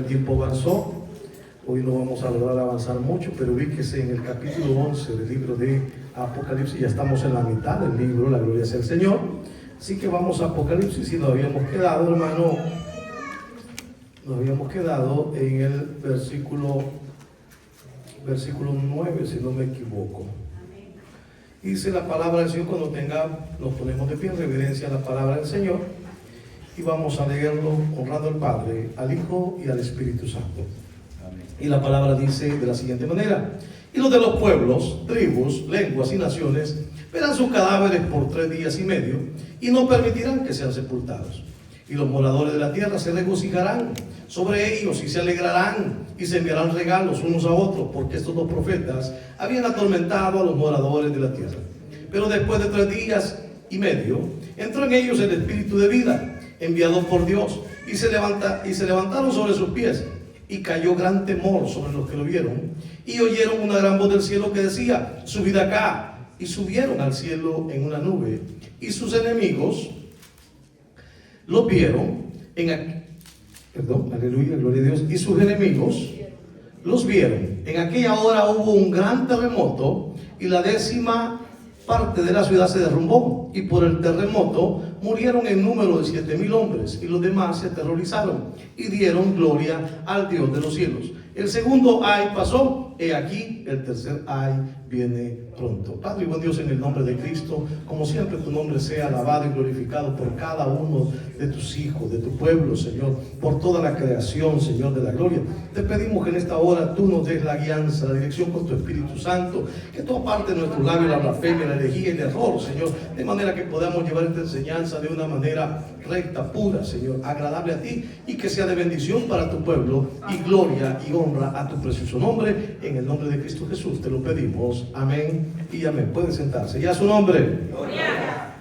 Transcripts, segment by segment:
El tiempo avanzó, hoy no vamos a lograr avanzar mucho, pero ubíquese en el capítulo 11 del libro de Apocalipsis. Ya estamos en la mitad del libro, la gloria sea el Señor. Así que vamos a Apocalipsis y nos habíamos quedado, hermano, en el versículo 9, si no me equivoco. Dice la palabra del Señor. Cuando nos ponemos de pie en reverencia a la palabra del Señor y vamos a leerlo honrando al Padre, al Hijo y al Espíritu Santo. Amén. Y la palabra dice de la siguiente manera: y los de los pueblos, tribus, lenguas y naciones verán sus cadáveres por 3 días y medio y no permitirán que sean sepultados. Y los moradores de la tierra se regocijarán sobre ellos y se alegrarán y se enviarán regalos unos a otros, porque estos 2 profetas habían atormentado a los moradores de la tierra. Pero después de 3 días y medio entró en ellos el espíritu de vida enviado por Dios, y se levantaron sobre sus pies, y cayó gran temor sobre los que lo vieron, y oyeron una gran voz del cielo que decía: subid acá. Y subieron al cielo en una nube, y sus enemigos los vieron aleluya, gloria a Dios. Y sus enemigos los vieron. En aquella hora hubo un gran terremoto, y la 10ª parte de la ciudad se derrumbó, y por el terremoto murieron en número de 7,000 hombres, y los demás se aterrorizaron y dieron gloria al Dios de los cielos. El segundo ay pasó, he aquí el tercer ay viene pronto. Padre y buen Dios, en el nombre de Cristo, como siempre tu nombre sea alabado y glorificado por cada uno de tus hijos, de tu pueblo, Señor, por toda la creación, Señor de la gloria. Te pedimos que en esta hora tú nos des la guianza, la dirección con tu Espíritu Santo, que tú aparte de nuestros labios la blasfemia, la herejía y el error, Señor, de manera que podamos llevar esta enseñanza de una manera recta, pura, Señor, agradable a ti, y que sea de bendición para tu pueblo y gloria y honra a tu precioso nombre. En el nombre de Cristo Jesús te lo pedimos. Amén y amén. Pueden sentarse. Ya su nombre. Gloria.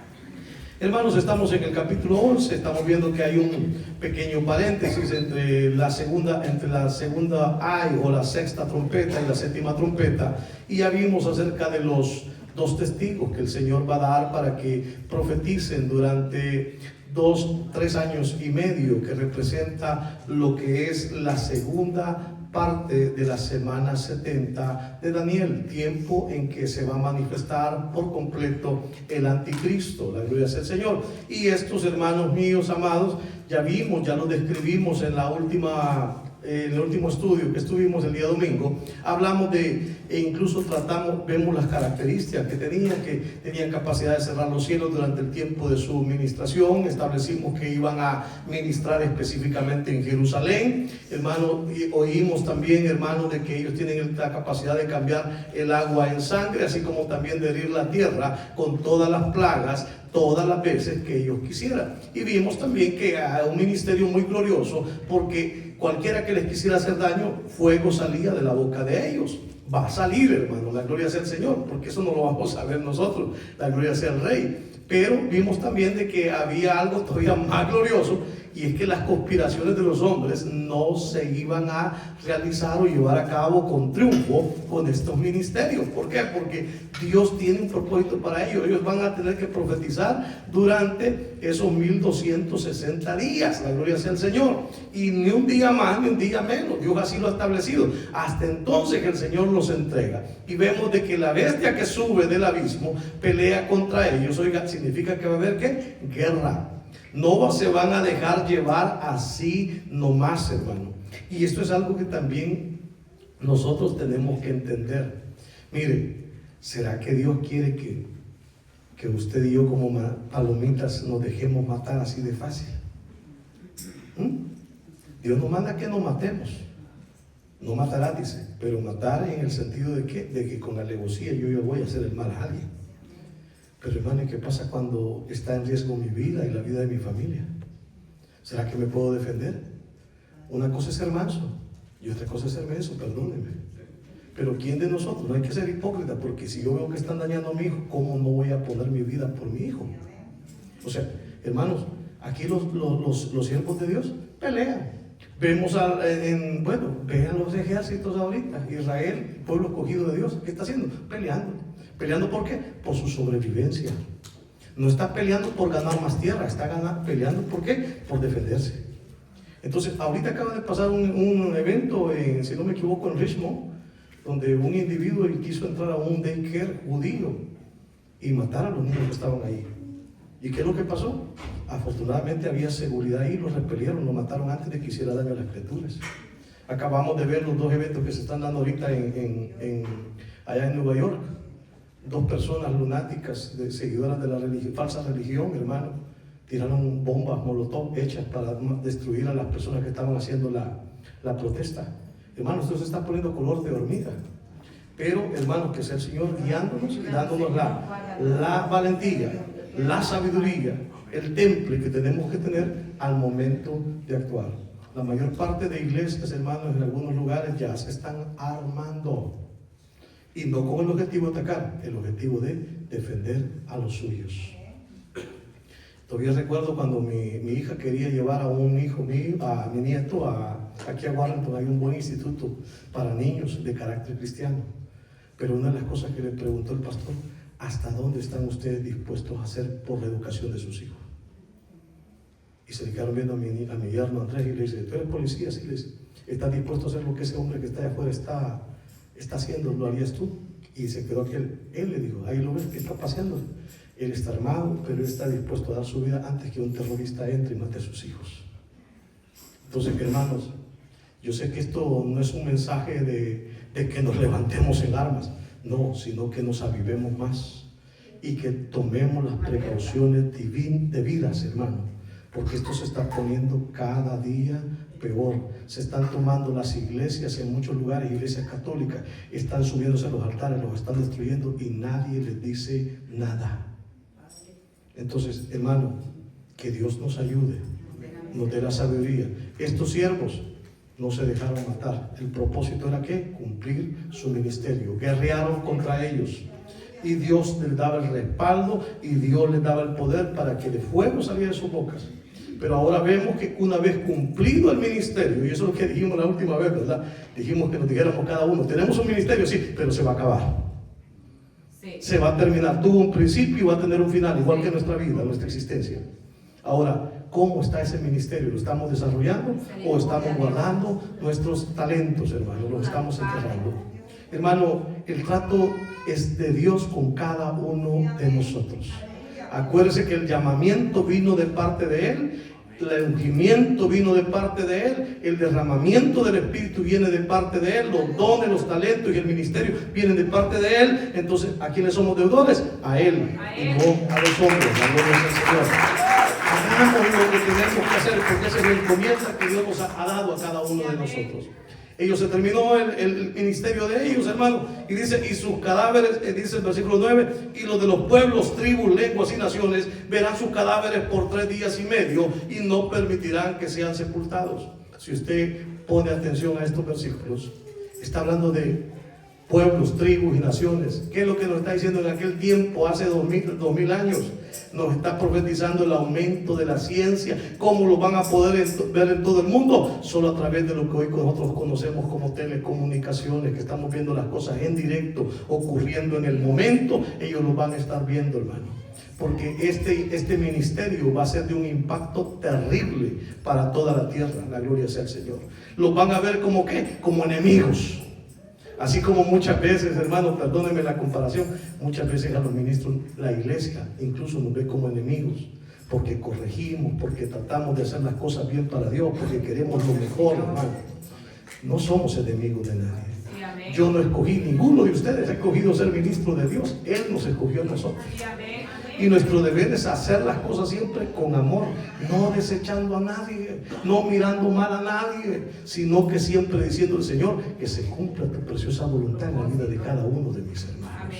Hermanos, estamos en el capítulo 11. Estamos viendo que hay un pequeño paréntesis entre la segunda ay o la 6ª trompeta y la 7ª trompeta. Y ya vimos acerca de los 2 testigos que el Señor va a dar para que profeticen durante 3 años y medio, que representa lo que es la segunda parte de la semana 70 de Daniel, tiempo en que se va a manifestar por completo el anticristo. La gloria sea el Señor. Y estos, hermanos míos amados, ya lo describimos en el último estudio que estuvimos el día domingo. Hablamos incluso vemos las características que tenían capacidad de cerrar los cielos durante el tiempo de su ministración. Establecimos que iban a ministrar específicamente en Jerusalén, hermano, y oímos también, hermano, de que ellos tienen la capacidad de cambiar el agua en sangre, así como también de herir la tierra con todas las plagas, todas las veces que ellos quisieran. Y vimos también que hay un ministerio muy glorioso, porque cualquiera que les quisiera hacer daño, fuego salía de la boca de ellos. Va a salir, hermano, la gloria sea el Señor, porque eso no lo vamos a ver nosotros, la gloria sea el Rey. Pero vimos también de que había algo todavía más glorioso, y es que las conspiraciones de los hombres no se iban a realizar o llevar a cabo con triunfo con estos ministerios. ¿Por qué? Porque Dios tiene un propósito para ellos. Ellos van a tener que profetizar durante esos 1260 días, la gloria sea el Señor, y ni un día más ni un día menos. Dios así lo ha establecido. Hasta entonces el Señor los entrega, y vemos de que la bestia que sube del abismo pelea contra ellos. Oiga, significa que va a haber ¿qué? Guerra. No se van a dejar llevar así nomás, hermano. Y esto es algo que también nosotros tenemos que entender. Mire, ¿será que Dios quiere que usted y yo como palomitas nos dejemos matar así de fácil? Dios nos manda que nos matemos. No matará, dice, pero matar en el sentido de que con alevosía yo voy a hacer el mal a alguien. Pero hermano, ¿qué pasa cuando está en riesgo mi vida y la vida de mi familia? ¿Será que me puedo defender? Una cosa es ser manso y otra cosa es ser menso, perdónenme. Pero ¿quién de nosotros? No hay que ser hipócrita, porque si yo veo que están dañando a mi hijo, ¿cómo no voy a poner mi vida por mi hijo? O sea, hermanos, aquí los siervos de Dios pelean. Vemos vean los ejércitos ahorita. Israel, pueblo escogido de Dios, ¿qué está haciendo? Peleando. ¿Peleando por qué? Por su sobrevivencia. No está peleando por ganar más tierra, está peleando ¿por qué? Por defenderse. Entonces, ahorita acaba de pasar un evento, si no me equivoco, en Richmond, donde un individuo quiso entrar a un daycare judío y matar a los niños que estaban ahí. ¿Y qué es lo que pasó? Afortunadamente había seguridad ahí, lo repelieron, lo mataron antes de que hiciera daño a las criaturas. Acabamos de ver los dos eventos que se están dando ahorita allá en Nueva York. Dos personas lunáticas, seguidoras de la falsa religión, hermano, tiraron bombas molotov hechas para destruir a las personas que estaban haciendo la protesta. Hermano, esto se está poniendo color de hormiga. Pero, hermano, que sea el Señor guiándonos y dándonos la valentía, la sabiduría, el temple que tenemos que tener al momento de actuar. La mayor parte de iglesias, hermanos, en algunos lugares ya se están armando. Y no con el objetivo de atacar, el objetivo de defender a los suyos. Todavía recuerdo cuando mi hija quería llevar a un hijo mío, a mi nieto, aquí a Warrenton. Hay un buen instituto para niños de carácter cristiano. Pero una de las cosas que le preguntó el pastor: ¿hasta dónde están ustedes dispuestos a hacer por la educación de sus hijos? Y se le quedaron viendo a mi yerno Andrés y le dice: ¿tú eres policía? Sí, le dice: ¿estás dispuesto a hacer lo que ese hombre que está allá afuera está haciendo? ¿Lo harías tú? Y se quedó aquel. Él le dijo: ahí lo ves que está paseando. Él está armado, pero él está dispuesto a dar su vida antes que un terrorista entre y mate a sus hijos. Entonces, hermanos, yo sé que esto no es un mensaje de que nos levantemos en armas, no, sino que nos avivemos más y que tomemos las precauciones debidas, hermano, porque esto se está poniendo cada día peor. Se están tomando las iglesias en muchos lugares, iglesias católicas, están subiéndose a los altares, los están destruyendo y nadie les dice nada. Entonces, hermano, que Dios nos ayude, nos dé la sabiduría. Estos siervos no se dejaron matar. El propósito era ¿qué? Cumplir su ministerio. Guerrearon contra ellos y Dios les daba el respaldo y Dios les daba el poder para que de fuego saliera de sus bocas. Pero ahora vemos que una vez cumplido el ministerio, y eso es lo que dijimos la última vez, ¿verdad? Dijimos que nos dijéramos cada uno: tenemos un ministerio, sí, pero se va a acabar. Sí. Se va a terminar. Tuvo un principio y va a tener un final, igual que nuestra vida, nuestra existencia. Ahora, ¿cómo está ese ministerio? ¿Lo estamos desarrollando o estamos guardando nuestros talentos, hermano? ¿Los estamos enterrando? Hermano, el trato es de Dios con cada uno de nosotros. Acuérdese que el llamamiento vino de parte de Él, el ungimiento vino de parte de Él, el derramamiento del Espíritu viene de parte de Él, los dones, los talentos y el ministerio vienen de parte de Él. Entonces, ¿a quiénes somos deudores? A Él y no a los hombres. La gloria del Señor. Hagamos lo que tenemos que hacer, porque esa es la encomienda que Dios nos ha dado a cada uno de nosotros. Se terminó el ministerio de ellos, hermano, y dice: y sus cadáveres, dice el versículo 9, y los de los pueblos, tribus, lenguas y naciones verán sus cadáveres por 3 días y medio y no permitirán que sean sepultados. Si usted pone atención a estos versículos, está hablando de pueblos, tribus y naciones. ¿Qué es lo que nos está diciendo en aquel tiempo, hace 2000 años? Nos está profetizando el aumento de la ciencia. ¿Cómo lo van a poder ver en todo el mundo? Solo a través de lo que hoy nosotros conocemos como telecomunicaciones, que estamos viendo las cosas en directo, ocurriendo en el momento. Ellos lo van a estar viendo, hermano, porque este ministerio va a ser de un impacto terrible para toda la tierra. La gloria sea al Señor. Los van a ver como ¿qué? Como enemigos. Así como muchas veces, hermano, perdónenme la comparación, muchas veces a los ministros, la iglesia incluso nos ve como enemigos, porque corregimos, porque tratamos de hacer las cosas bien para Dios, porque queremos lo mejor, hermano. No somos enemigos de nadie. Yo no escogí, ninguno de ustedes ha escogido ser ministro de Dios. Él nos escogió a nosotros. Y nuestro deber es hacer las cosas siempre con amor, no desechando a nadie, no mirando mal a nadie, sino que siempre diciendo al Señor: que se cumpla tu preciosa voluntad en la vida de cada uno de mis hermanos.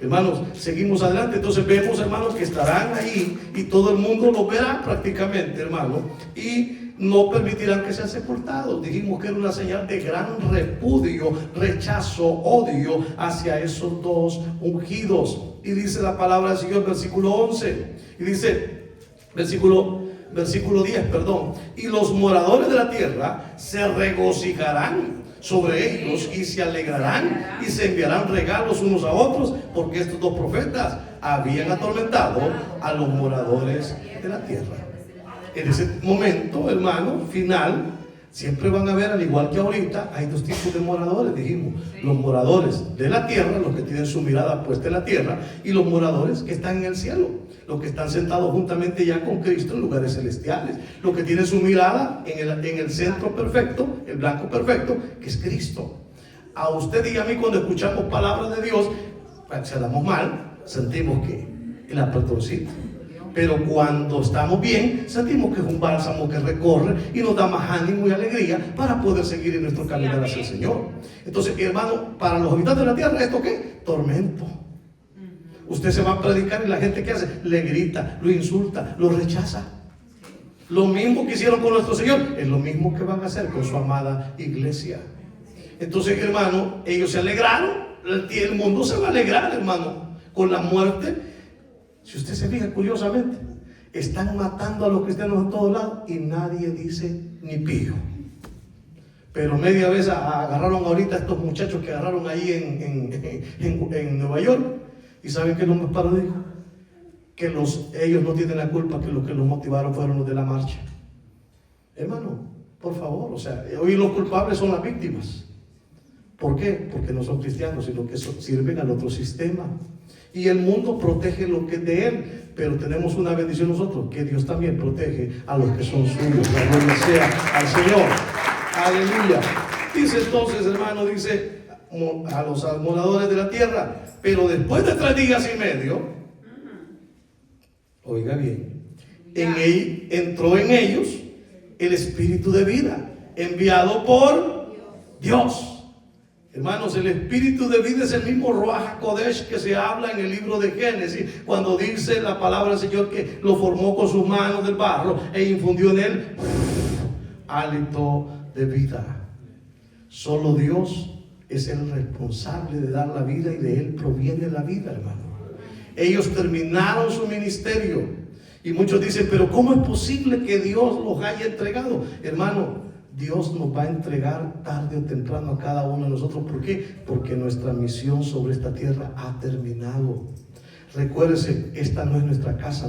Hermanos, seguimos adelante. Entonces vemos, hermanos, que estarán ahí y todo el mundo lo verá prácticamente, hermano, y no permitirán que sean sepultados. Dijimos que era una señal de gran repudio, rechazo, odio hacia esos dos ungidos. Y dice la palabra del Señor, versículo 11, y dice, versículo 10, perdón: y los moradores de la tierra se regocijarán sobre ellos y se alegrarán y se enviarán regalos unos a otros, porque estos dos profetas habían atormentado a los moradores de la tierra. En ese momento, hermano, final, siempre van a ver, al igual que ahorita, hay dos tipos de moradores, dijimos. Los moradores de la tierra, los que tienen su mirada puesta en la tierra, y los moradores que están en el cielo, los que están sentados juntamente ya con Cristo en lugares celestiales, los que tienen su mirada en el centro perfecto, el blanco perfecto, que es Cristo. A usted y a mí, cuando escuchamos palabras de Dios, si andamos mal, sentimos que el apretoncito. Pero cuando estamos bien, sentimos que es un bálsamo que recorre y nos da más ánimo y alegría para poder seguir en nuestro caminar hacia el Señor. Entonces, hermano, para los habitantes de la tierra, ¿esto qué? Tormento. Usted se va a predicar y la gente, ¿qué hace? Le grita, lo insulta, lo rechaza. Lo mismo que hicieron con nuestro Señor, es lo mismo que van a hacer con su amada iglesia. Entonces, hermano, ellos se alegraron. El mundo se va a alegrar, hermano, con la muerte. Si usted se fija, curiosamente, están matando a los cristianos a todos lados y nadie dice ni pío. Pero media vez agarraron ahorita a estos muchachos que agarraron ahí en Nueva York. ¿Y saben qué es lo más paradójico? Que ellos no tienen la culpa, que los que los motivaron fueron los de la marcha. Hermano, por favor, o sea, hoy los culpables son las víctimas. ¿Por qué? Porque no son cristianos, sino que sirven al otro sistema. Y el mundo protege lo que es de él, pero tenemos una bendición nosotros, que Dios también protege a los que son suyos. La gloria sea al Señor. Aleluya. Dice entonces, hermano, dice a los moradores de la tierra, pero después de 3 días y medio, oiga bien, entró en ellos el espíritu de vida, enviado por Dios. Hermanos, el espíritu de vida es el mismo Ruach HaKodesh que se habla en el libro de Génesis, cuando dice la palabra del Señor que lo formó con sus manos del barro e infundió en él hálito de vida. Solo Dios es el responsable de dar la vida y de él proviene la vida, hermano. Ellos terminaron su ministerio y muchos dicen, pero ¿cómo es posible que Dios los haya entregado? Hermano, Dios nos va a entregar tarde o temprano a cada uno de nosotros. ¿Por qué? Porque nuestra misión sobre esta tierra ha terminado. Recuérdese, esta no es nuestra casa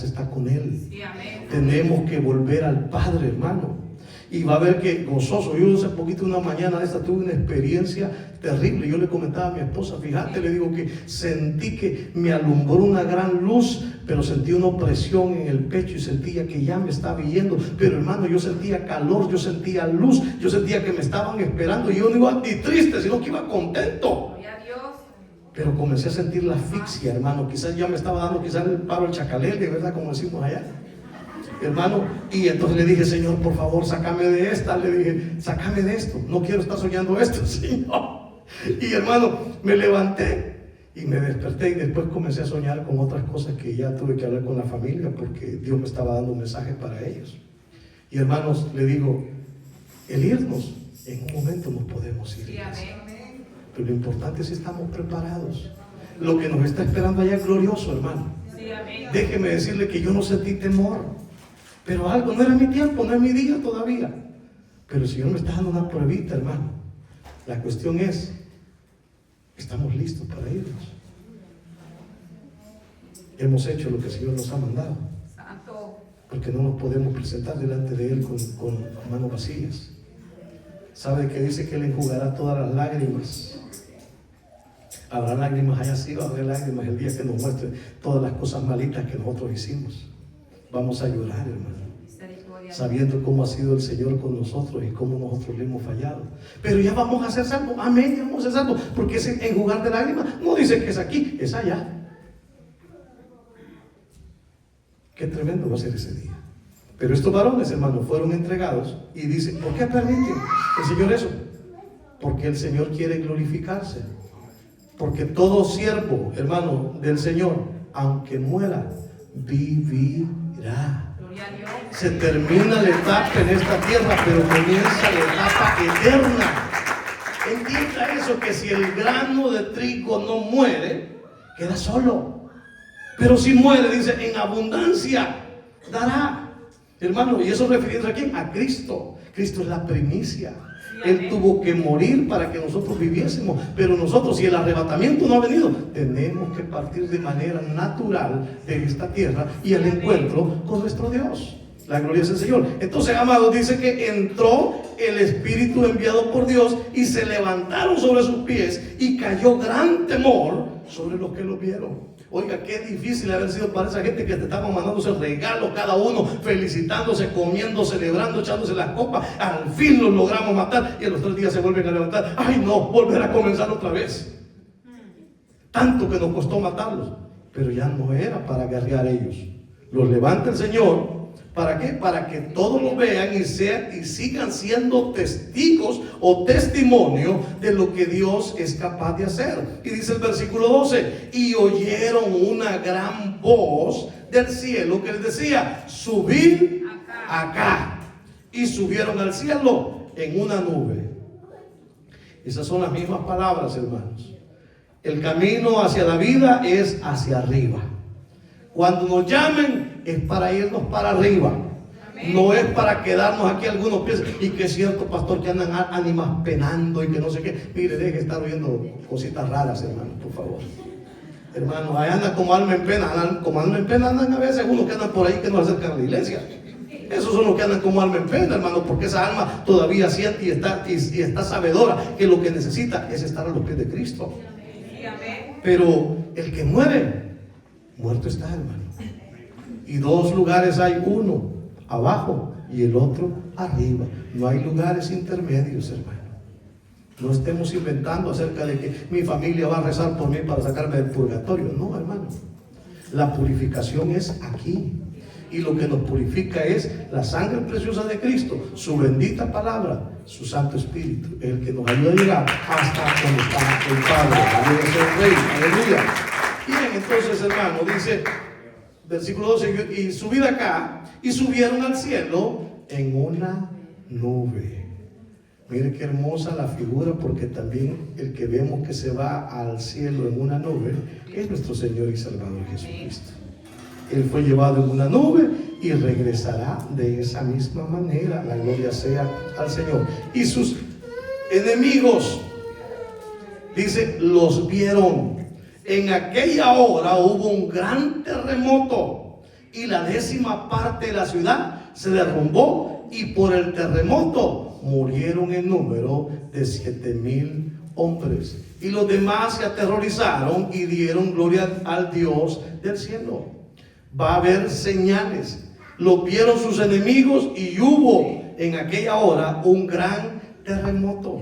está con Él. Sí, amén. Tenemos que volver al Padre, hermano. Y va a ver que gozoso. Yo hace poquito, una mañana de esta, tuve una experiencia terrible. Yo le comentaba a mi esposa, fíjate, le digo que sentí que me alumbró una gran luz, pero sentí una opresión en el pecho y sentía que ya me estaba yendo. Pero hermano, yo sentía calor, yo sentía luz, yo sentía que me estaban esperando. Y yo no iba ni triste, sino que iba contento. Pero comencé a sentir la asfixia, hermano. Quizás ya me estaba dando quizás el paro, el chacalel, de verdad, como decimos allá, hermano. Y entonces le dije, Señor, por favor, sácame de esta. Le dije, sácame de esto, no quiero estar soñando esto, Señor. Y hermano, me levanté y me desperté y después comencé a soñar con otras cosas que ya tuve que hablar con la familia porque Dios me estaba dando un mensaje para ellos. Y hermanos, le digo, el irnos, en un momento nos podemos ir. Pero lo importante es si estamos preparados. Lo que nos está esperando allá es glorioso, hermano. Déjeme decirle que yo no sentí temor, pero algo, no era mi tiempo, no es mi día todavía. Pero el Señor me está dando una pruebita, hermano. La cuestión es, ¿estamos listos para irnos? Hemos hecho lo que el Señor nos ha mandado. Porque no nos podemos presentar delante de Él con manos vacías. ¿Sabe que dice que Él enjugará todas las lágrimas? Habrá lágrimas allá sí, va a haber lágrimas el día que nos muestre todas las cosas malitas que nosotros hicimos. Vamos a llorar, hermano, sabiendo cómo ha sido el Señor con nosotros y cómo nosotros le hemos fallado. Pero ya vamos a ser salvos, amén, ya vamos a ser salvos, porque ese enjugar de lágrimas no dice que es aquí, es allá. Qué tremendo va a ser ese día. Pero estos varones, hermanos, fueron entregados y dicen, ¿por qué permite el Señor eso? Porque el Señor quiere glorificarse. Porque todo siervo, hermano, del Señor, aunque muera, vivirá. Se termina la etapa en esta tierra, pero comienza la etapa eterna. Entienda eso, que si el grano de trigo no muere, queda solo. Pero si muere, dice, en abundancia dará. Hermano, y eso refiriendo a quién? A Cristo. Cristo es la primicia. Él tuvo que morir para que nosotros viviésemos. Pero nosotros, si el arrebatamiento no ha venido, tenemos que partir de manera natural de esta tierra y al encuentro con nuestro Dios. La gloria es el Señor. Entonces, amados, dice que entró el Espíritu enviado por Dios y se levantaron sobre sus pies y cayó gran temor sobre los que lo vieron. Oiga, qué difícil haber sido para esa gente que te estaban mandándose regalos cada uno, felicitándose, comiendo, celebrando, echándose las copas. Al fin los logramos matar y a los 3 días se vuelven a levantar. Ay no, volver a comenzar otra vez. Tanto que nos costó matarlos, pero ya no era para guerrear ellos. Los levanta el Señor. ¿Para qué? Para que todos lo vean y sigan siendo testigos o testimonio de lo que Dios es capaz de hacer. Y dice el versículo 12: y oyeron una gran voz del cielo que les decía: subid acá. Y subieron al cielo en una nube. Esas son las mismas palabras, hermanos. El camino hacia la vida es hacia arriba. Cuando nos llamen es para irnos para arriba. No es para quedarnos aquí. Algunos piensan, y que es cierto, pastor, que andan ánimas penando y que no sé qué. Mire, deje de estar oyendo cositas raras, hermano, por favor. Hermano, ahí andan como alma en pena. Como alma en pena andan a veces unos que andan por ahí que no acercan a la iglesia. Esos son los que andan como alma en pena, hermano, porque esa alma todavía siente y está sabedora que lo que necesita es estar a los pies de Cristo. Pero el que muere, muerto está, hermano. Y 2 lugares hay, uno abajo y el otro arriba. No hay lugares intermedios, hermano. No estemos inventando acerca de que mi familia va a rezar por mí para sacarme del purgatorio. No, hermano. La purificación es aquí. Y lo que nos purifica es la sangre preciosa de Cristo, su bendita palabra, su Santo Espíritu, el que nos ayuda a llegar hasta donde está el Padre. Aleluya, es el Rey. Aleluya. Bien, entonces, hermano, dice versículo 12: y subid acá, y subieron al cielo en una nube. Mire qué hermosa la figura, porque también el que vemos que se va al cielo en una nube es nuestro Señor y Salvador Jesucristo. Él fue llevado en una nube y regresará de esa misma manera. La gloria sea al Señor. Y sus enemigos, dice, los vieron. En aquella hora hubo un gran terremoto y la 10ª parte de la ciudad se derrumbó, y por el terremoto murieron en número de 7,000 hombres. Y los demás se aterrorizaron y dieron gloria al Dios del cielo. Va a haber señales. Lo vieron sus enemigos y hubo en aquella hora un gran terremoto.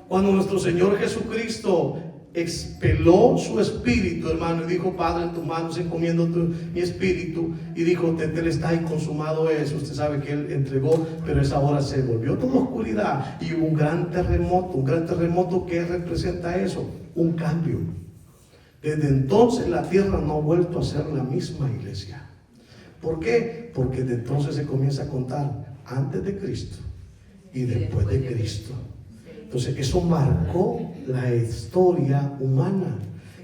Cuando nuestro Señor Jesucristo expeló su espíritu, hermano, y dijo: Padre, en tus manos encomiendo mi espíritu, y dijo: Tetelestai, consumado es. Usted sabe que Él entregó, pero esa hora se volvió toda oscuridad y hubo un gran terremoto que representa eso, un cambio. Desde entonces la tierra no ha vuelto a ser la misma, iglesia. ¿Por qué? Porque de entonces se comienza a contar antes de Cristo y después de Cristo. Entonces eso marcó la historia humana.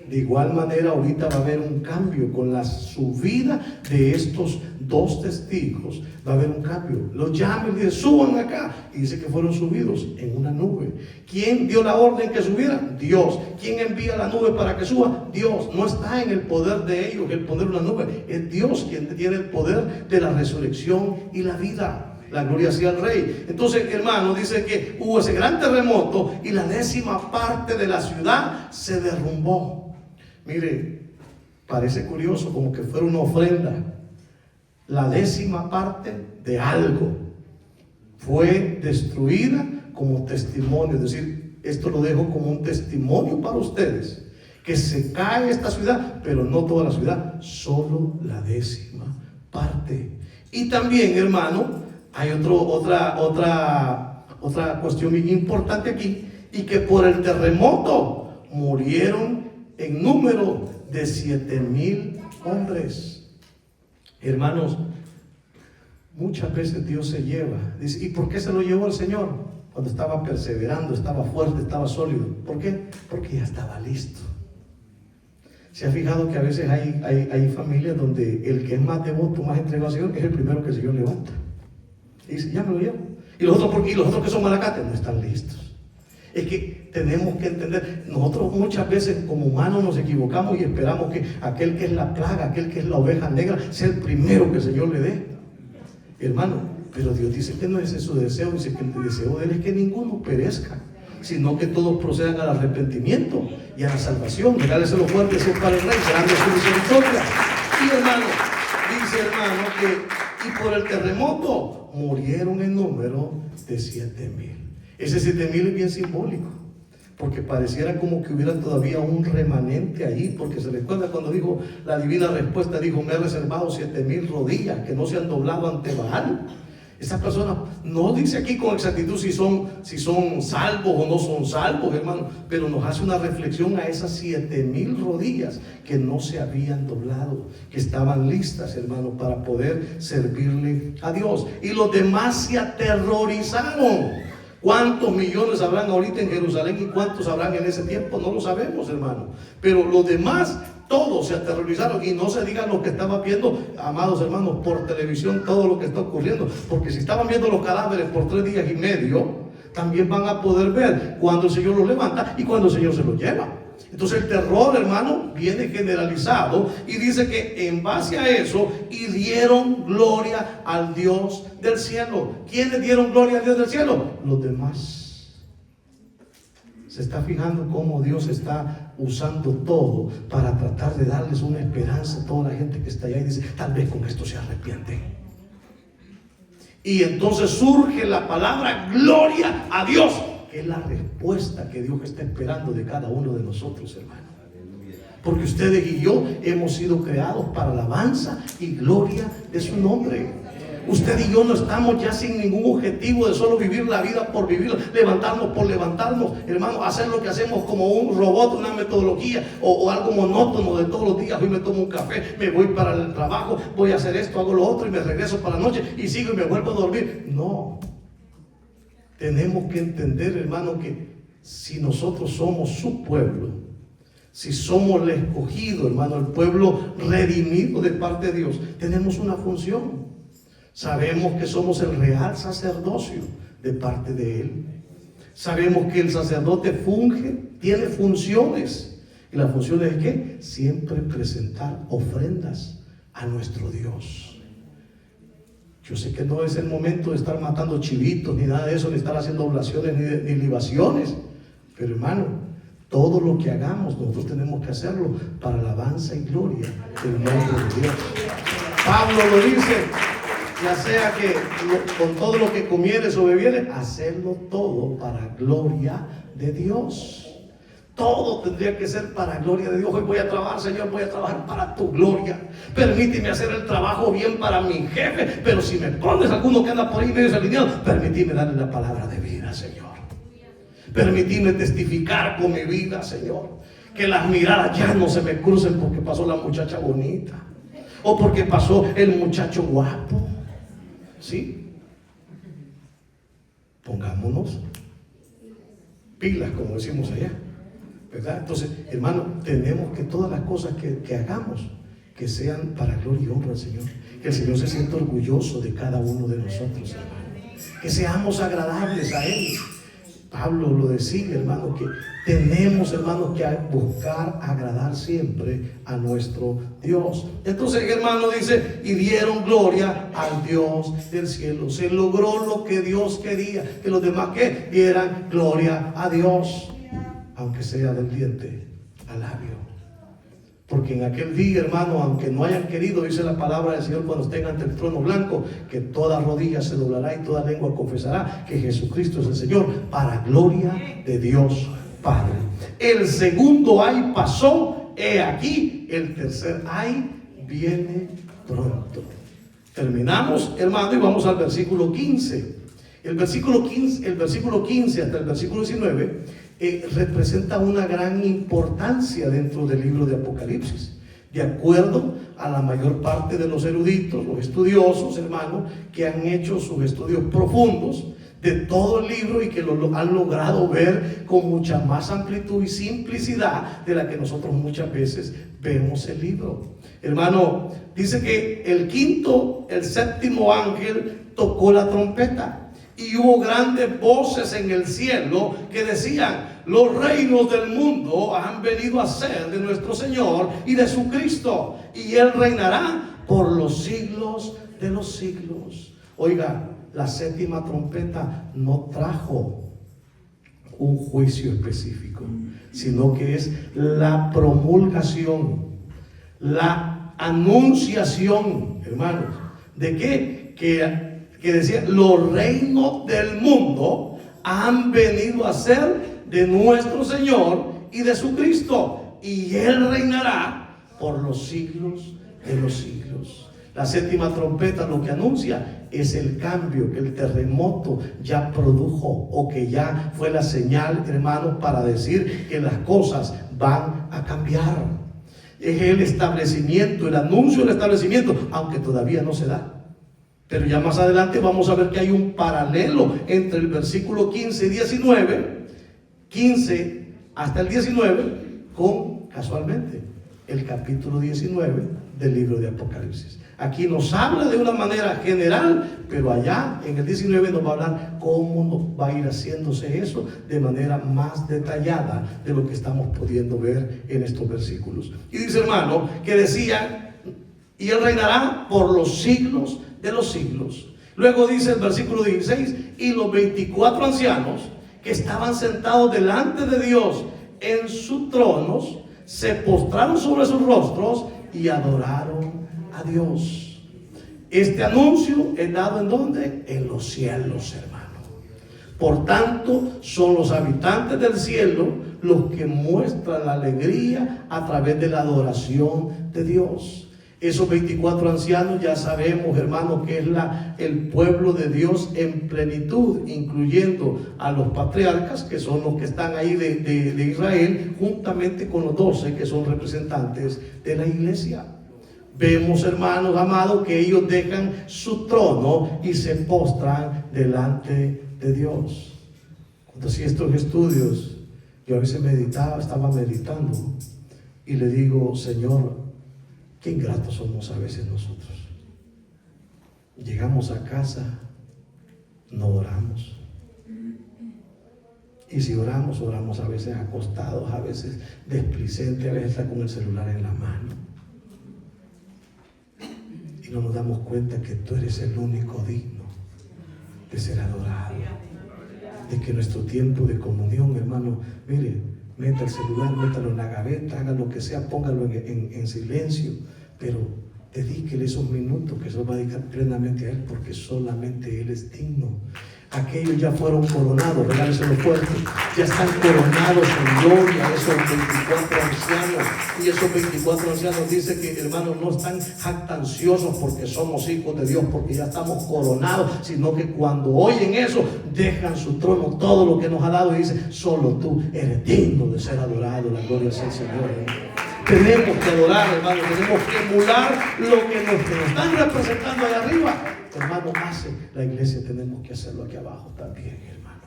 De igual manera ahorita va a haber un cambio con la subida de estos 2 testigos. Va a haber un cambio. Los llaman y dicen: suban acá. Y dice que fueron subidos en una nube. ¿Quién dio la orden que subieran? Dios. ¿Quién envía la nube para que suba? Dios. No está en el poder de ellos el poner una nube. Es Dios quien tiene el poder de la resurrección y la vida. La gloria sea al Rey. Entonces, hermano, dice que hubo ese gran terremoto y la 10ª parte de la ciudad se derrumbó. Mire, parece curioso, como que fuera una ofrenda. La 10ª parte de algo fue destruida como testimonio. Es decir, esto lo dejo como un testimonio para ustedes, que se cae esta ciudad, pero no toda la ciudad, solo la 10ª parte. Y también, hermano, hay otra cuestión importante aquí, y que por el terremoto murieron en número de 7,000 hombres. Hermanos, muchas veces Dios se lleva. Dice: ¿y por qué se lo llevó el Señor? Cuando estaba perseverando, estaba fuerte, estaba sólido. ¿Por qué? Porque ya estaba listo. ¿Se ha fijado que a veces hay familias donde el que es más devoto, más entregado al Señor, es el primero que el Señor levanta? Y dice: ya me lo llevo. Y los otros que son malacates no están listos. Es que tenemos que entender, nosotros muchas veces como humanos nos equivocamos y esperamos que aquel que es la plaga, aquel que es la oveja negra, sea el primero que el Señor le dé. Hermano, pero Dios dice que no es ese su deseo. Dice que el deseo de Él es que ninguno perezca, sino que todos procedan al arrepentimiento y a la salvación. Regáleselo fuerte, ese es para el Rey, será de su misericordia. Y hermano, dice hermano que y por el terremoto murieron en número de 7,000. Ese 7,000 es bien simbólico, porque pareciera como que hubiera todavía un remanente ahí, porque se recuerda cuando dijo la divina respuesta, dijo: me he reservado 7,000 rodillas que no se han doblado ante Baal. Esas personas no dice aquí con exactitud si son salvos o no son salvos, hermano, pero nos hace una reflexión a esas 7,000 rodillas que no se habían doblado, que estaban listas, hermano, para poder servirle a Dios. Y los demás se aterrorizaron. ¿Cuántos millones habrán ahorita en Jerusalén y cuántos habrán en ese tiempo? No lo sabemos, hermano. Pero los demás, todos se aterrorizaron. Y no se digan lo que estaban viendo, amados hermanos, por televisión, todo lo que está ocurriendo. Porque si estaban viendo los cadáveres por 3 días y medio, también van a poder ver cuando el Señor los levanta y cuando el Señor se los lleva. Entonces el terror, hermano, viene generalizado, y dice que en base a eso y dieron gloria al Dios del cielo. ¿Quiénes dieron gloria al Dios del cielo? Los demás. Se está fijando cómo Dios está usando todo para tratar de darles una esperanza a toda la gente que está allá, y dice: tal vez con esto se arrepienten. Y entonces surge la palabra gloria a Dios, que es la respuesta que Dios está esperando de cada uno de nosotros, hermano. Porque ustedes y yo hemos sido creados para alabanza y gloria de su nombre. Usted y yo no estamos ya sin ningún objetivo de solo vivir la vida por vivir, levantarnos por levantarnos, hermano, hacer lo que hacemos como un robot, una metodología o algo monótono de todos los días. Hoy me tomo un café, me voy para el trabajo, voy a hacer esto, hago lo otro y me regreso para la noche y sigo y me vuelvo a dormir. No. Tenemos que entender, hermano, que si nosotros somos su pueblo, si somos el escogido, hermano, el pueblo redimido de parte de Dios, tenemos una función. Sabemos que somos el real sacerdocio de parte de Él. Sabemos que el sacerdote tiene funciones. Y la función es que siempre presentar ofrendas a nuestro Dios. Yo sé que no es el momento de estar matando chivitos, ni nada de eso, ni estar haciendo oblaciones, ni libaciones. Pero hermano, todo lo que hagamos, nosotros tenemos que hacerlo para alabanza y gloria del nombre de Dios. Pablo lo dice, ya sea que con todo lo que comieres o bebieres, hacerlo todo para gloria de Dios. Todo tendría que ser para gloria de Dios. Hoy voy a trabajar, Señor, voy a trabajar para tu gloria. Permíteme hacer el trabajo bien para mi jefe, pero si me pones alguno que anda por ahí medio desalineado, permíteme darle la palabra de vida, Señor. Permíteme testificar con mi vida, Señor. Que las miradas ya no se me crucen porque pasó la muchacha bonita o porque pasó el muchacho guapo. ¿Sí? Pongámonos pilas, como decimos allá, ¿verdad? Entonces, hermano, tenemos que todas las cosas que hagamos, que sean para gloria y honra al Señor. Que el Señor se sienta orgulloso de cada uno de nosotros, hermano. Que seamos agradables a Él. Pablo lo decía, hermano, que tenemos, hermano, que buscar agradar siempre a nuestro Dios. Entonces, hermano, dice, y dieron gloria al Dios del cielo. Se logró lo que Dios quería, que los demás que dieran gloria a Dios, aunque sea del diente al labio. Porque en aquel día, hermano, aunque no hayan querido, dice la palabra del Señor, cuando estén ante el trono blanco, que toda rodilla se doblará y toda lengua confesará que Jesucristo es el Señor, para gloria de Dios Padre. El segundo ay pasó, he aquí, el tercer ay viene pronto. Terminamos, hermano, y vamos al versículo 15. El versículo 15 hasta el versículo 19 representa una gran importancia dentro del libro de Apocalipsis, de acuerdo a la mayor parte de los eruditos, los estudiosos, hermanos, que han hecho sus estudios profundos de todo el libro y que lo han logrado ver con mucha más amplitud y simplicidad de la que nosotros muchas veces vemos el libro. Hermano, dice que el séptimo ángel tocó la trompeta. Y hubo grandes voces en el cielo que decían: los reinos del mundo han venido a ser de nuestro Señor y de su Cristo, y Él reinará por los siglos de los siglos. Oiga, la séptima trompeta no trajo un juicio específico, sino que es la promulgación, la anunciación, hermanos, ¿de qué? Que decía, los reinos del mundo han venido a ser de nuestro Señor y de su Cristo, y Él reinará por los siglos de los siglos. La séptima trompeta lo que anuncia es el cambio que el terremoto ya produjo, o que ya fue la señal, hermanos, para decir que las cosas van a cambiar. Es el establecimiento, el anuncio del establecimiento, aunque todavía no se da. Pero ya más adelante vamos a ver que hay un paralelo entre el versículo 15 y 19, 15 hasta el 19, con, casualmente, el capítulo 19 del libro de Apocalipsis. Aquí nos habla de una manera general, pero allá en el 19 nos va a hablar cómo nos va a ir haciéndose eso de manera más detallada de lo que estamos pudiendo ver en estos versículos. Y dice, hermano, que decía, y Él reinará por los siglos de los siglos. Luego dice el versículo 16, y los 24 ancianos que estaban sentados delante de Dios en sus tronos se postraron sobre sus rostros y adoraron a Dios. Este anuncio es dado ¿en dónde? En los cielos, hermano. Por tanto, son los habitantes del cielo los que muestran la alegría a través de la adoración de Dios. Esos 24 ancianos ya sabemos, hermanos, que es el pueblo de Dios en plenitud, incluyendo a los patriarcas, que son los que están ahí de Israel, juntamente con los 12 que son representantes de la iglesia. Vemos, hermanos amados, que ellos dejan su trono y se postran delante de Dios. Cuando hacía estos estudios, yo a veces estaba meditando y le digo, Señor, qué ingratos somos a veces nosotros. Llegamos a casa, no oramos. Y si oramos, oramos a veces acostados, a veces desplicentes, a veces está con el celular en la mano. Y no nos damos cuenta que tú eres el único digno de ser adorado. De que nuestro tiempo de comunión, hermano, mire, meta el celular, métalo en la gaveta, haga lo que sea, póngalo en silencio, pero dedíquele esos minutos que se va a dedicar plenamente a Él, porque solamente Él es digno. Aquellos ya fueron coronados, regáleselo fuerte, ya están coronados en gloria, esos 24 ancianos. Y esos 24 ancianos dice que, hermanos, no están jactanciosos porque somos hijos de Dios, porque ya estamos coronados, sino que cuando oyen eso, dejan su trono, todo lo que nos ha dado, y dicen, solo tú eres digno de ser adorado. La gloria sea el Señor. Tenemos que adorar, hermano, tenemos que emular lo que nos están representando allá arriba. Hermano, hace la iglesia, tenemos que hacerlo aquí abajo también, hermano.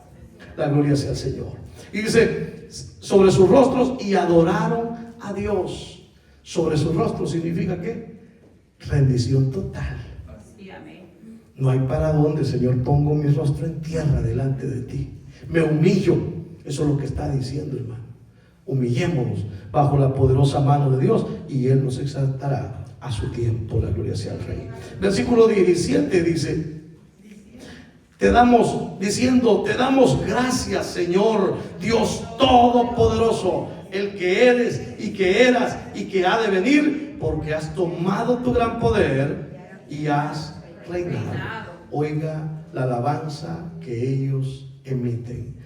La gloria sea al Señor. Y dice, sobre sus rostros, y adoraron a Dios. Sobre sus rostros significa ¿qué? Rendición total. No hay para dónde, Señor, pongo mi rostro en tierra delante de ti. Me humillo. Eso es lo que está diciendo, hermano. Humillémonos bajo la poderosa mano de Dios y Él nos exaltará a su tiempo. La gloria sea al Rey. Versículo 17 dice, te damos gracias, Señor Dios Todopoderoso, el que eres y que eras y que ha de venir, porque has tomado tu gran poder y has reinado. Oiga la alabanza que ellos emiten,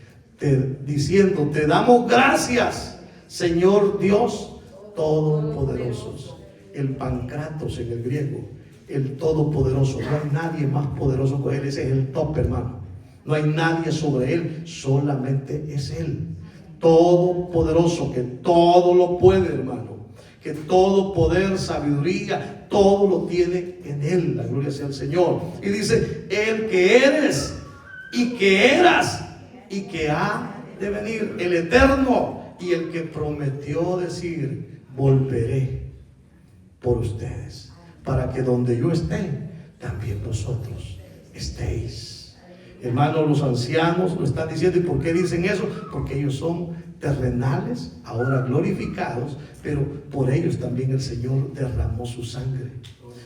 diciendo, te damos gracias, Señor Dios Todopoderoso. El Pancratos en el griego, el Todopoderoso. No hay nadie más poderoso que Él. Ese es el top, hermano. No hay nadie sobre Él, solamente es Él. Todopoderoso, que todo lo puede, hermano. Que todo poder, sabiduría, todo lo tiene en Él. La gloria sea al Señor. Y dice, el que eres y que eras y que ha de venir, el eterno, y el que prometió decir, volveré por ustedes, para que donde yo esté, también vosotros estéis. Hermanos, los ancianos lo están diciendo. ¿Y por qué dicen eso? Porque ellos son terrenales, ahora glorificados, pero por ellos también el Señor derramó su sangre.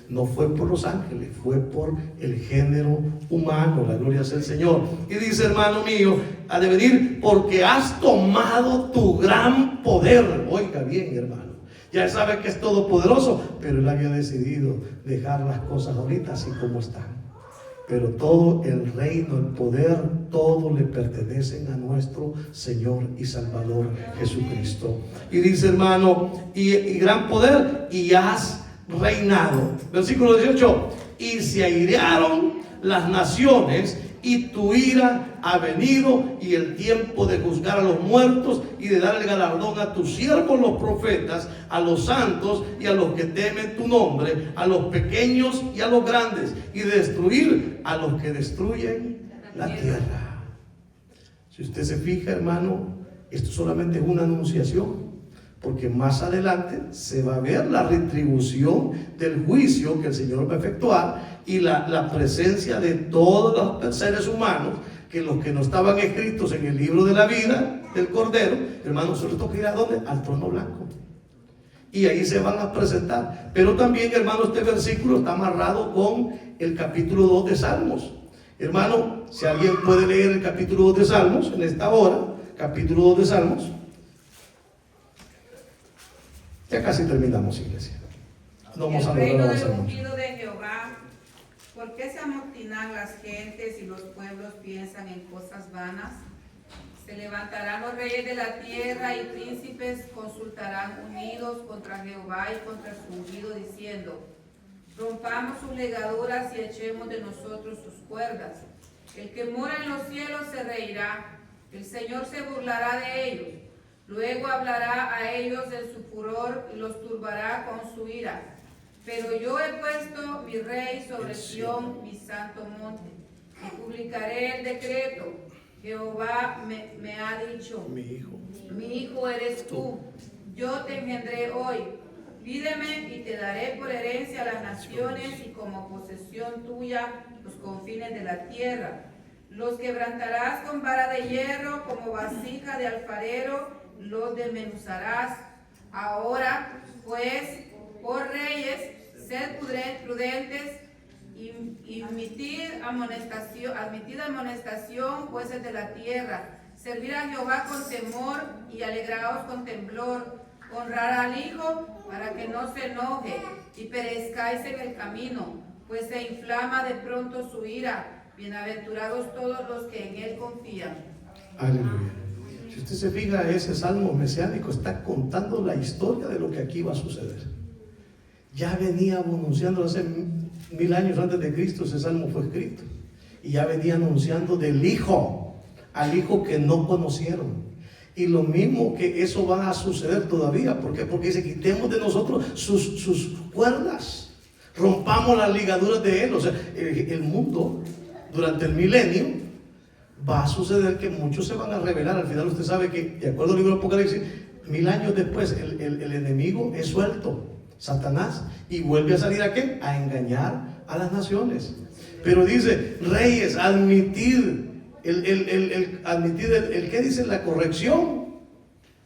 No fue por los ángeles, fue por el género humano. La gloria sea el Señor. Y dice, hermano mío, ha de venir porque has tomado tu gran poder. Oiga bien, hermano. Ya él sabe que es todopoderoso, pero él había decidido dejar las cosas ahorita así como están. Pero todo el reino, el poder, todo le pertenecen a nuestro Señor y Salvador Jesucristo. Y dice, hermano, y gran poder, y has reinado. Versículo 18. Y se airearon las naciones, y tu ira ha venido, y el tiempo de juzgar a los muertos y de dar el galardón a tus siervos los profetas, a los santos y a los que temen tu nombre, a los pequeños y a los grandes, y de destruir a los que destruyen la tierra. Si usted se fija, hermano, esto solamente es una anunciación, porque más adelante se va a ver la retribución del juicio que el Señor va a efectuar, y la presencia de todos los seres humanos, que los que no estaban escritos en el libro de la vida del Cordero, hermano, solo toca ir a ¿dónde? Al trono blanco. Y ahí se van a presentar. Pero también, hermano, este versículo está amarrado con el capítulo 2 de Salmos. Hermano, si alguien puede leer el capítulo 2 de Salmos en esta hora, capítulo 2 de Salmos. Ya casi terminamos, iglesia. No vamos a reino lograr del avanzar ungido mucho. de Jehová. ¿Por qué se amotinan las gentes y los pueblos piensan en cosas vanas? Se levantarán los reyes de la tierra y príncipes consultarán unidos contra Jehová y contra su ungido, diciendo: rompamos sus legaduras y echemos de nosotros sus cuerdas. El que mora en los cielos se reirá, el Señor se burlará de ellos. Luego hablará a ellos en su furor y los turbará con su ira. Pero yo he puesto mi rey sobre Sión, mi santo monte, y publicaré el decreto. Jehová me ha dicho: mi hijo eres tú, yo te engendré hoy. Pídeme y te daré por herencia a las naciones y como posesión tuya los confines de la tierra. Los quebrantarás con vara de hierro, como vasija de alfarero, los desmenuzarás. Ahora, pues, oh reyes, sed prudentes y admitid amonestación, jueces de la tierra. Servir a Jehová con temor y alegraos con temblor. Honrar al Hijo para que no se enoje y perezcáis en el camino, pues se inflama de pronto su ira. Bienaventurados todos los que en él confían. Aleluya. Si usted se fija, ese salmo mesiánico está contando la historia de lo que aquí va a suceder. Ya venía anunciando hace 1000 años antes de Cristo, ese salmo fue escrito. Y ya venía anunciando del Hijo, al Hijo que no conocieron. Y lo mismo que eso va a suceder todavía. ¿Por qué? Porque dice: quitemos de nosotros sus cuerdas, rompamos las ligaduras de él. O sea, el mundo durante el milenio va a suceder que muchos se van a rebelar. Al final usted sabe que, de acuerdo al libro de Apocalipsis, 1000 años después el enemigo es suelto, Satanás, y vuelve a salir ¿a qué? A engañar a las naciones. Pero dice: reyes, admitid admitir ¿qué dice? La corrección.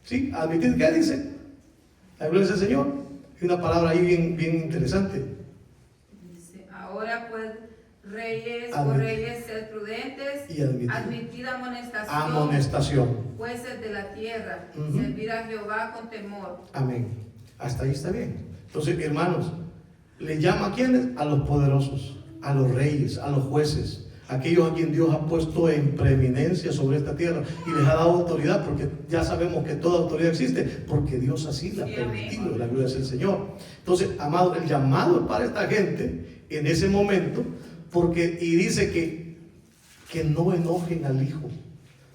¿Sí? Admitir ¿qué dice? La gloria del Señor. Hay una palabra ahí bien interesante. Dice: ahora pues, reyes, sed prudentes y admitid amonestación, jueces de la tierra, servir a Jehová con temor. Amén. Hasta ahí está bien. Entonces, hermanos, le llama ¿a quiénes? A los poderosos, a los reyes, a los jueces, aquellos a quien Dios ha puesto en preeminencia sobre esta tierra y les ha dado autoridad, porque ya sabemos que toda autoridad existe, porque Dios así la ha permitido. La gloria del Señor. Entonces, amado, el llamado es para esta gente en ese momento, y dice que no enojen al Hijo,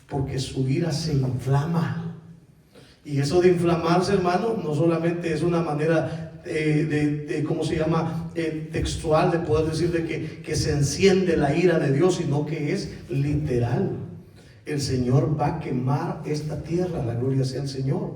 porque su ira se inflama. Y eso de inflamarse, hermano, no solamente es una manera ¿cómo se llama? Textual, de poder decir de que se enciende la ira de Dios, sino que es literal. El Señor va a quemar esta tierra, la gloria sea el Señor.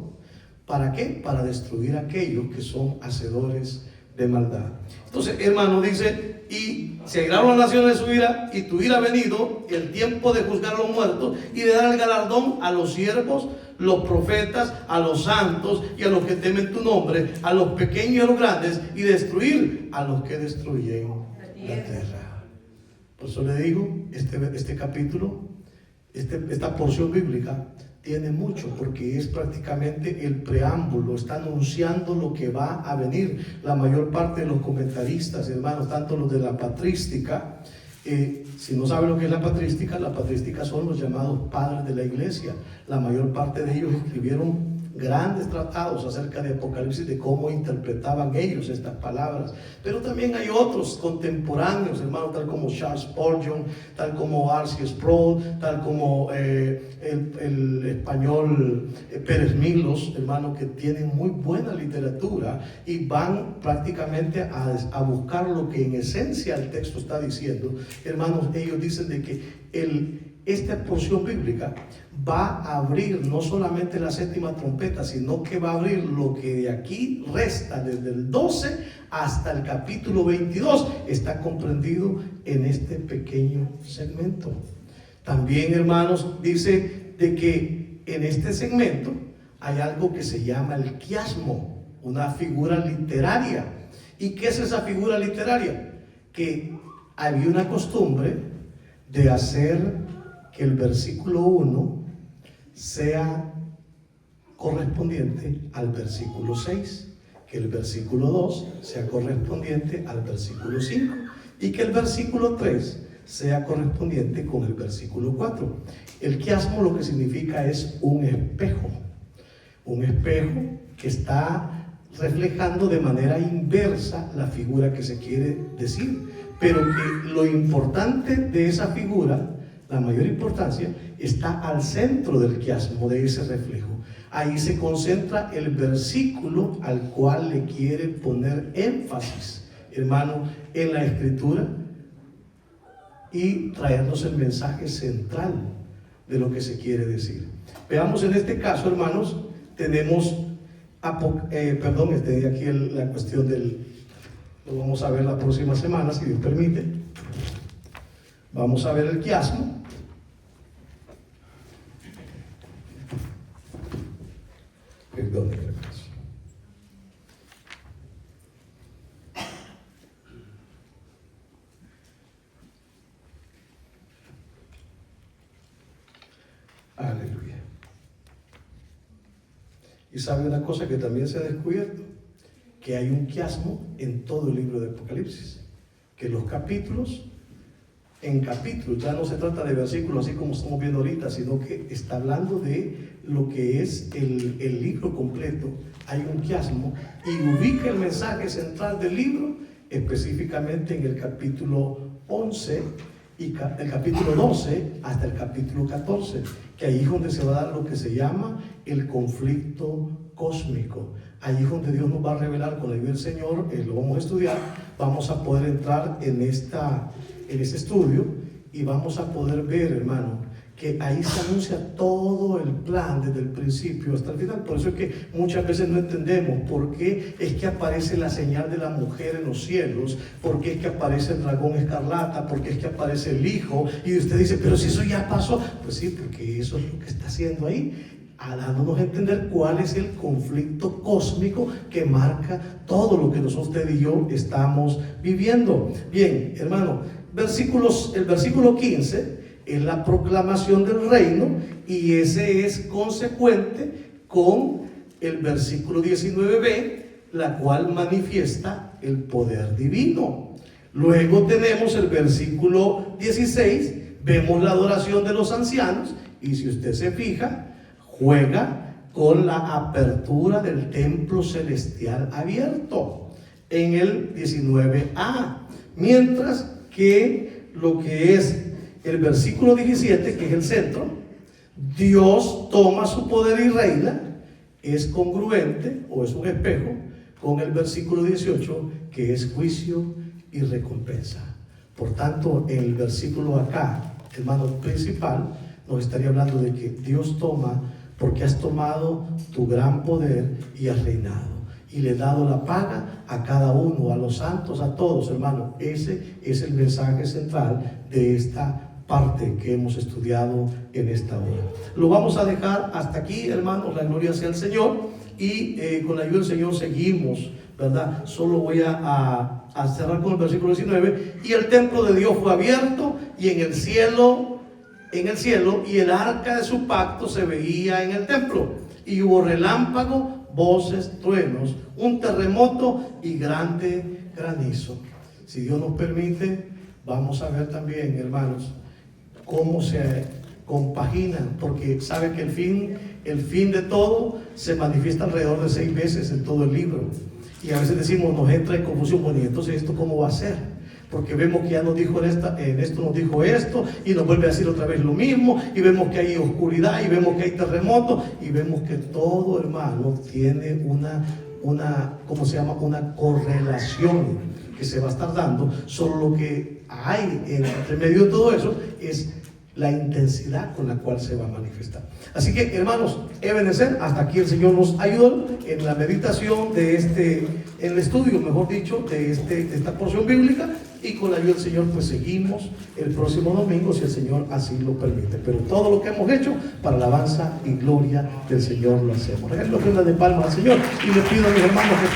¿Para qué? Para destruir a aquellos que son hacedores de maldad. Entonces, hermano, dice: y se airaron las naciones de su ira, y tu ira ha venido, el tiempo de juzgar a los muertos y de dar el galardón a los siervos, los profetas, a los santos y a los que temen tu nombre, a los pequeños y a los grandes, y destruir a los que destruyen la tierra. Por eso le digo, este capítulo, esta porción bíblica tiene mucho, porque es prácticamente el preámbulo, está anunciando lo que va a venir. La mayor parte de los comentaristas, hermanos, tanto los de la patrística, si no saben lo que es la patrística son los llamados padres de la iglesia. La mayor parte de ellos escribieron grandes tratados acerca de Apocalipsis, de cómo interpretaban ellos estas palabras. Pero también hay otros contemporáneos, hermanos, tal como Charles Spurgeon, tal como R.C. Sproul, tal como el español Pérez Milos, hermanos, que tienen muy buena literatura y van prácticamente a buscar lo que en esencia el texto está diciendo. Hermanos, ellos dicen de que esta porción bíblica va a abrir no solamente la séptima trompeta, sino que va a abrir lo que de aquí resta, desde el 12 hasta el capítulo 22, está comprendido en este pequeño segmento. También, hermanos, dice de que en este segmento hay algo que se llama el quiasmo, una figura literaria. ¿Y qué es esa figura literaria? Que había una costumbre de hacer que el versículo 1 sea correspondiente al versículo 6, que el versículo 2 sea correspondiente al versículo 5 y que el versículo 3 sea correspondiente con el versículo 4. El quiasmo lo que significa es un espejo que está reflejando de manera inversa la figura que se quiere decir, pero que lo importante de esa figura, la mayor importancia, está al centro del quiasmo, de ese reflejo. Ahí se concentra el versículo al cual le quiere poner énfasis, hermano, en la escritura, y traernos el mensaje central de lo que se quiere decir. Veamos en este caso, hermanos, tenemos aquí la cuestión lo vamos a ver la próxima semana, si Dios permite. Vamos a ver el quiasmo. Perdón, hermanos. Aleluya. Y sabe una cosa que también se ha descubierto, que hay un quiasmo en todo el libro de Apocalipsis, que los capítulos, en capítulos, ya no se trata de versículos así como estamos viendo ahorita, sino que está hablando de lo que es el libro completo. Hay un quiasmo y ubica el mensaje central del libro específicamente en el capítulo 11 y el capítulo 12 hasta el capítulo 14, que ahí es donde se va a dar lo que se llama el conflicto cósmico. Allí es donde Dios nos va a revelar con la ayuda del Señor, lo vamos a estudiar, vamos a poder entrar en este estudio y vamos a poder ver, hermano, que ahí se anuncia todo el plan desde el principio hasta el final. Por eso es que muchas veces no entendemos por qué es que aparece la señal de la mujer en los cielos, por qué es que aparece el dragón escarlata, por qué es que aparece el hijo, y usted dice, pero si eso ya pasó. Pues sí, porque eso es lo que está haciendo ahí, dándonos a entender cuál es el conflicto cósmico que marca todo lo que nosotros, usted y yo, estamos viviendo. Bien, hermano, el versículo 15 es la proclamación del reino, y ese es consecuente con el versículo 19b, la cual manifiesta el poder divino. Luego tenemos el versículo 16, vemos la adoración de los ancianos, y si usted se fija, juega con la apertura del templo celestial abierto en el 19a, mientras que lo que es el versículo 17, que es el centro, Dios toma su poder y reina, es congruente o es un espejo con el versículo 18, que es juicio y recompensa. Por tanto, en el versículo acá, hermano, principal, nos estaría hablando de que Dios toma, porque has tomado tu gran poder y has reinado. y le he dado la paga a cada uno, a los santos, a todos, hermano. Ese es el mensaje central de esta parte que hemos estudiado en esta hora. Lo vamos a dejar hasta aquí, hermanos. La gloria sea al Señor, y con la ayuda del Señor seguimos, ¿verdad? Solo voy a cerrar con el versículo 19. Y el templo de Dios fue abierto, y en el cielo, y el arca de su pacto se veía en el templo, y hubo relámpagos, voces, truenos, un terremoto y grande granizo. Si Dios nos permite, vamos a ver también, hermanos, cómo se compaginan, porque sabe que el fin de todo se manifiesta alrededor de 6 veces en todo el libro. Y a veces decimos, nos entra en confusión, bueno, y entonces esto cómo va a ser, porque vemos que ya nos dijo en esto nos dijo esto, y nos vuelve a decir otra vez lo mismo, y vemos que hay oscuridad, y vemos que hay terremotos, y vemos que todo, hermano, tiene una ¿cómo se llama? Una correlación que se va a estar dando. Solo lo que hay entre medio de todo eso es la intensidad con la cual se va a manifestar. Así que, hermanos, Ebenezer, hasta aquí el Señor nos ayudó en la meditación de en el estudio, mejor dicho, de esta porción bíblica, y con la ayuda del Señor pues seguimos el próximo domingo, si el Señor así lo permite. Pero todo lo que hemos hecho para alabanza y gloria del Señor lo hacemos. Regalen la ofrenda de palmas al Señor, y le pido a mis hermanos que